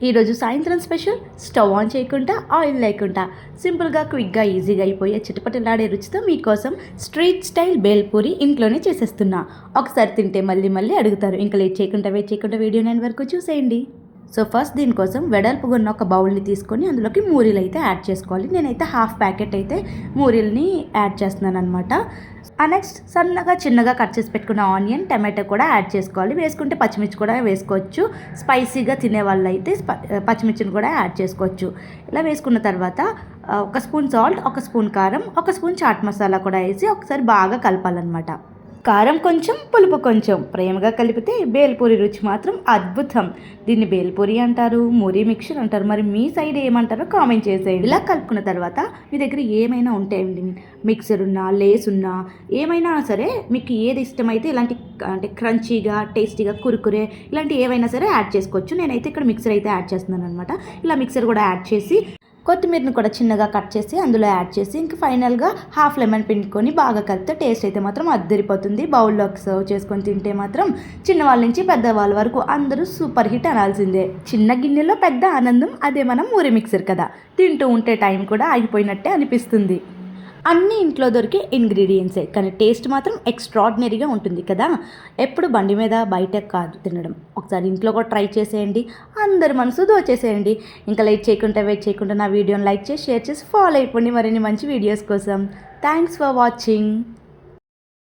ఈరోజు సాయంత్రం special stove on చేయకుండా ఆయిల్ లేకుండా సింపుల్గా క్విక్గా ఈజీగా అయిపోయే చిటపటలాడే రుచితో మీకోసం స్ట్రీట్ స్టైల్ బేల్పూరి ఇంట్లోనే చేసేస్తున్నా. ఒకసారి తింటే మళ్ళీ మళ్ళీ అడుగుతారు. ఇంకా లేట్ చేయకుండా వెయిట్ చేయకుండా వీడియో నేను వరకు చూసేయండి. సో ఫస్ట్ దీనికోసం వెడల్పుగా ఉన్న ఒక బౌల్ని తీసుకొని అందులోకి మూరీలు అయితే యాడ్ చేసుకోవాలి. నేనైతే హాఫ్ ప్యాకెట్ అయితే మూరీల్ని యాడ్ చేస్తున్నాను అనమాట. నెక్స్ట్ సన్నగా చిన్నగా కట్ చేసి పెట్టుకున్న ఆనియన్, టమాటో కూడా యాడ్ చేసుకోవాలి. వేసుకుంటే పచ్చిమిర్చి కూడా వేసుకోవచ్చు. స్పైసీగా తినే వాళ్ళు అయితే పచ్చిమిర్చిని కూడా యాడ్ చేసుకోవచ్చు. ఇలా వేసుకున్న తర్వాత ఒక స్పూన్ సాల్ట్, ఒక స్పూన్ కారం, ఒక స్పూన్ చాట్ మసాలా కూడా వేసి ఒకసారి బాగా కలపాలన్నమాట. కారం కొంచెం, పులుపు కొంచెం ప్రేమగా కలిపితే బేల్పూరి రుచి మాత్రం అద్భుతం. దీన్ని బేల్పూరి అంటారు, మూరీ మిక్చర్ అంటారు. మరి మీ సైడ్ ఏమంటారో కామెంట్ చేసేయండి. ఇలా కలుపుకున్న తర్వాత మీ దగ్గర ఏమైనా ఉంటాయండి, మిక్సర్ ఉన్నా, లేస్ ఉన్నా, ఏమైనా సరే మీకు ఏది ఇష్టమైతే ఇలాంటి అంటే క్రంచీగా, టేస్టీగా, కురుకురే ఇలాంటి ఏవైనా సరే యాడ్ చేసుకోవచ్చు. నేనైతే ఇక్కడ మిక్సర్ అయితే యాడ్ చేస్తున్నాను అనమాట. ఇలా మిక్సర్ కూడా యాడ్ చేసి కొత్తిమీరని కూడా చిన్నగా కట్ చేసి అందులో యాడ్ చేసి ఇంక ఫైనల్గా హాఫ్ లెమన్ పిండుకొని బాగా కలిపితే టేస్ట్ అయితే మాత్రం అద్దరిపోతుంది. బౌల్లోకి సర్వ్ చేసుకొని తింటే మాత్రం చిన్నవాళ్ళ నుంచి పెద్దవాళ్ళ వరకు అందరూ సూపర్ హిట్ అనాల్సిందే. చిన్న గిన్నెలో పెద్ద ఆనందం, అదే మనం మూరి మిక్సర్ కదా. తింటూ ఉంటే టైం కూడా ఆగిపోయినట్టే అనిపిస్తుంది. అన్నీ ఇంట్లో దొరికే ఇంగ్రీడియంట్సే, కానీ టేస్ట్ మాత్రం ఎక్స్ట్రాడినరీగా ఉంటుంది కదా. ఎప్పుడు బండి మీద బయట కాదు తినడం, ఒకసారి ఇంట్లో కూడా ట్రై చేసేయండి. అందరి మనసు దోచేసేయండి. ఇంకా వెయిట్ చేయకుండా నా వీడియోని లైక్ చేసి, షేర్ చేసి, ఫాలో అయిపోండి మరిన్ని మంచి వీడియోస్ కోసం. Thanks for watching.